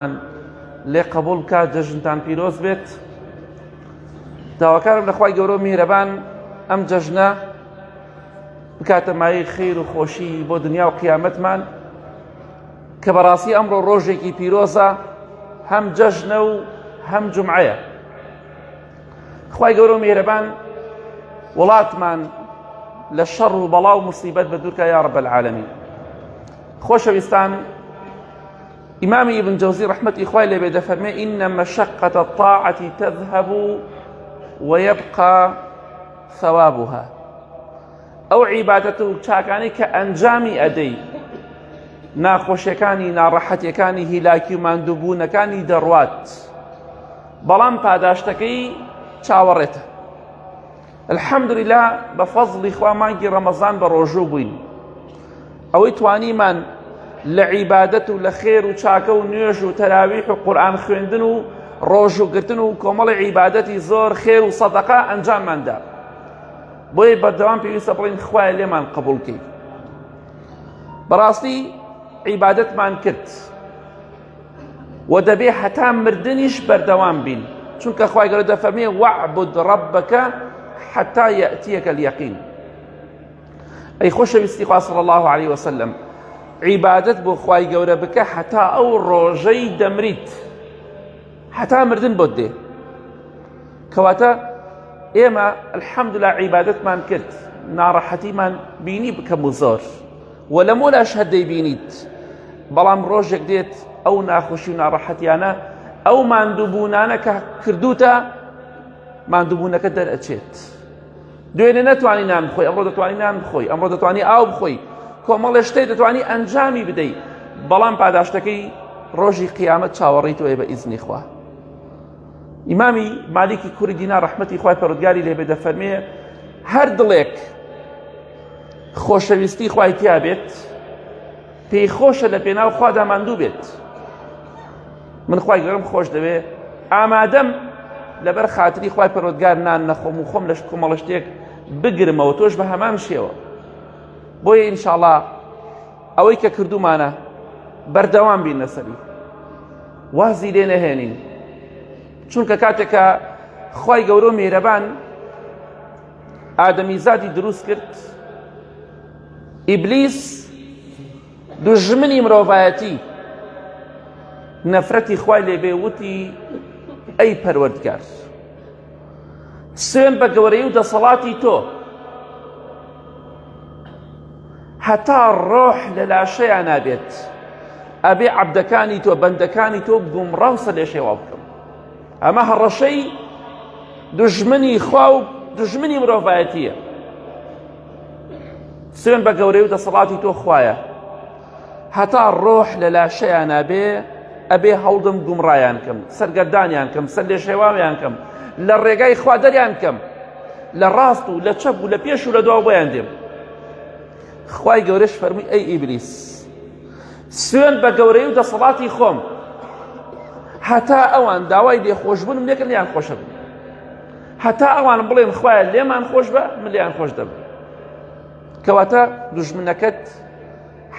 لێ قبول بکات، جەژنتان پیرۆز بێت. داواکارم لە خوای گەورە و میهرەبان ئەم جەژنە بکاتە مایەی خەیر و خۆشی بۆ دنیا و قیامەتمان، کە بەڕاستی ئەمڕۆ ڕۆژێکی پیرۆزە، هەم جەژنە و هەم جومعەیە. خوای گەورە و میهرەبان وڵاتمان لە شەڕ و بەڵا و موسیبەت بەدوورکە یا رب العالمین. خۆشەویستان، إمام ابن جوزي رحمة إخوائي لبيد فرمي إن مشقة الطاعة تذهب ويبقى ثوابها. أو عبادته تشاكاني كأنجامي أدي ناخوشيكاني ناراحتيكاني هلاكي ماندوبونكاني دروات بلان پاداشتكي چاورته. الحمد لله بفضل إخوة مانجي رمضان بروجو بوين أو تواني من لعبادت و لخير و چاکە و نوێژ و تەراویح و قورئان خوێندن و ڕۆژوگرتن و کۆمەڵی عیبادەتی زۆر خێر و سەدەقە ئەنجامماندا. بۆیە بەردەوام پێویستە بڵین خوایە لێمان قبوڵ کەی. بەڕاستی عیبادەتمان کرد و دەبێ هەتا مردنیش بەردەوام بین، چونکە خوای گەورە دەفەرمێ وەعبد ڕەبەکە حەتا یەئتیەکە اليەقین. ئەی خۆشەویستی خوا صلی الله عليه وسلم، عیبادت بۆ خوای گەورە بکە هەتا ئەو ڕۆژەی دەمریت، هەتا مردن بۆت دێ. کەواتە ئێمە الحەمدولله عیبادەتمان کرد، ناڕەحەتیمان بینی بکەم و زۆر و لە مۆلاش هەردەی بینیت، بەڵام ڕۆژێک دێت ئەو ناخۆشی و ناڕەحەتیانە ئەو ماندووبوونانە کە کردوتە ماندووبوونەکە دەرئەچێت. دوێنێ نەتوانی نان بخۆی، ئەمڕۆ دەتوانی نان بخۆی، ئەمڕۆ دەتوانی ئاو بخۆی، کۆمەڵێ شتێک دەتوانی ئەنجامی بدەیت، بەڵام پاداشتەکەی ڕۆژی قیامەت چاوەڕێیتەوە بە ئیزنی خوا. ئیمامی مالیکی کوڕی دینار ڕەحمەتی خوای پەروەردگاری لێبێ دەفەرمێ هەر دڵێک خۆشەویستی خوای تیا بێت، پێی خۆشە لە پێناو خوادا ماندوو بێت. من خوای گەورەم خۆش دەوێ ئامادەم لەبەر خاتری خوای پەروەردگار نان نەخۆم و خۆم لە کۆمەڵە شتێک بگرمەوە، تۆش بە هەمان شێوە. بۆیە ئینشاءڵڵا ئەوەی کە کردومانە بەردەوام بین لەسەری، وازی لێ نەهێنین، چونکە کاتێکە خوای گەورە و میهرەبان ئادەمیزادی دروست کرد، ئیبلیس دوژمنی مرۆڤایەتی نەفرەتی خوای لێبێ وتی ئەی پەروەردگار، سوێن بە گەورەی و دەسەڵاتی تۆ، هەتا ڕۆح لە لاشەیان نابێت، ئەبێ عەبدەکانی تۆ بەندەکانی تۆ گومڕا و سەرلێشێوا بکەم. ئەمە هەڕەشەی دوژمنی خوا و دوژمنی مرۆڤایەتیە. سوێن بە گەورەی و دەسەڵاتی تۆ خوایە، هەتا ڕۆح لە لاشەیان نابێ، ئەبێ هەوڵدم گومڕایان کەم، سەرگەردانیان کەم، سەرلێشێوامیان کەم، لە ڕێگای خوا دەریان کەم، لە ڕاست و لە چەپ و لە پێش و لە دواو بۆیان دێم. خوای گەورەش فەرمووی ئەی ئیبلیس، سوێن بە گەورەی و دەسەڵاتی خۆم، هەتا ئەوان داوای لێخۆشبوونم لێکردن لیان خۆشە بن، هەتا ئەوان بڵێن خوایە لێمان خۆش بە، من لیان خۆش دەبم. کەواتە دوژمنەکەت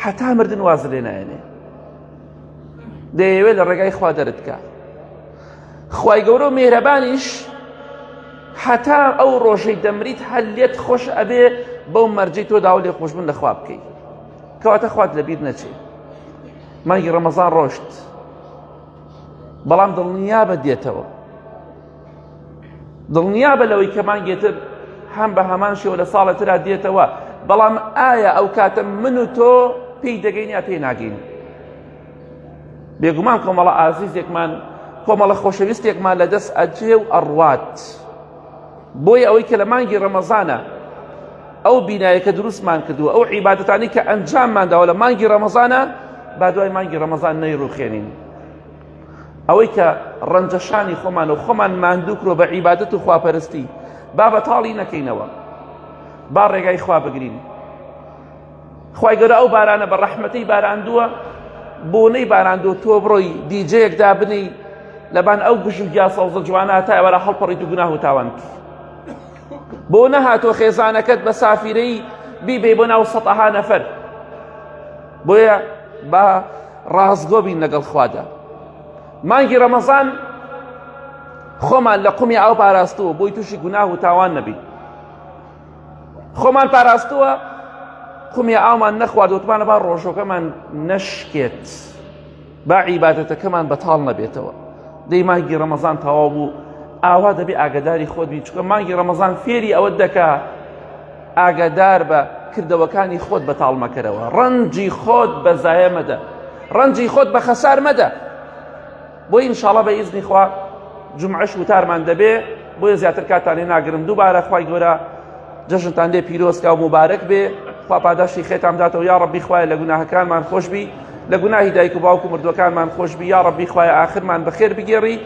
هەتا مردن واز لێ نایەنێ، دەیەوێت لە ڕێگای خوا دەرت بکە. خوای گەورە و میهرەبانیش هەتا ئەو ڕۆژەی دەمریت هەر لێت خۆش ئەبێ بەو مەرجەی تۆ داوا لێ خۆشبوون لە خوا بکەیت. کەواتە خوات لەبیر نەچێت. مانگی ڕەمەزان ڕۆشت، بەڵام دڵنیابە دێتەوە، دڵنیابە لەوەی کە مانگێتر هەم بە هەمان شێوە لە ساڵە ترا دێتەوە، بەڵام ئایا ئەو کاتە من و تۆ پێی دەگەین یا پێی ناگەین؟ بێگومان کۆمەڵە ئازیزێکمان، کۆمەڵە خۆشەویستێکمان لەدەست ئەجێ و ئەڕوات. بۆیە ئەوەی کە لە مانگی ڕەمەزانە ئەو بینایەکە دروستمان کردووە، ئەو عیبادەتانی کە ئەنجاممانداوە لە مانگی ڕەمەزانە، با دوای مانگی ڕەمەزان نەیڕوخێنین. ئەوەی کە ڕەنجەشانی خۆمان و خۆمان ماندوو کرۆ بە عیبادەت و خواپەرستی، با بەتاڵی نەکەینەوە، با ڕێگای خوا بگرین. خوای گەورە ئەو بارانە بە ڕەحمەتەی باراندووە، بۆنەی باراندووە، تۆ بڕۆی دیجەیەک دابنی لەبان ئەو گژ و گیا سەوزە جوانە هەتایە وەرە هەڵپەڕیت و گوناه و تاوان کرد. بۆ نەهاتۆ خێزانەکەت بە سافیرەی بیبێ بۆ ناو سەتەها نەفەر. بۆیە با ڕازگۆ بین لەگەڵ خوادا، مانگی ڕەمەزان خۆمان لە قومی ئاو پاراستووە بۆی تووشی گوناه و تاوان نەبین. خۆمان پاراستووە قومی ئاومان نەخوارد وتمانە با ڕۆژۆکەمان نەشکێت، با عیبادەتەکەمان بەتاڵ نەبێتەوە. دەی مانگی ڕەمەزان تەواو بوو، ئاوا دەبێ ئاگاداری خۆت بی، چونکە مانگی ڕەمەزان فێری ئەوە دەکا ئاگادار بە کردەوەکانی خۆت بەتاڵ مەکەرەوە، ڕەنجی خۆت بە زایە مەدە، ڕەنجی خۆت بە خەسار مەدە. بۆی ئینشاڵڵا بە ئیزنی خوا جومعەش وتارمان دەبێ، بۆیە زیاتر کاتانی ناگرم. دووبارە خوای گەورە جەژنتان لێ پیرۆزکە و مبارەک بێ، خوا پاداشتی خێتان بداتەوە. یا ڕەبی خوایە لە گوناهەکانمان خۆش بی، لە گوناهی دایک و باوک و مردوەکانمان خۆش بی. یا ڕەبی خوایە ئاخرمان بەخێر بگێڕی،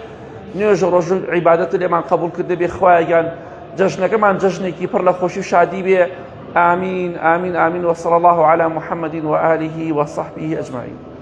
نوێژ و ڕۆژ عیبادەت لێمان قبول کردە بێ. خوایەگیان جەژنەکەمان جەژنێکی پڕ لە خۆشی و شادی بێ. آمين آمين آمين وصلى الله على محمد وآله وصحبه أجمعين.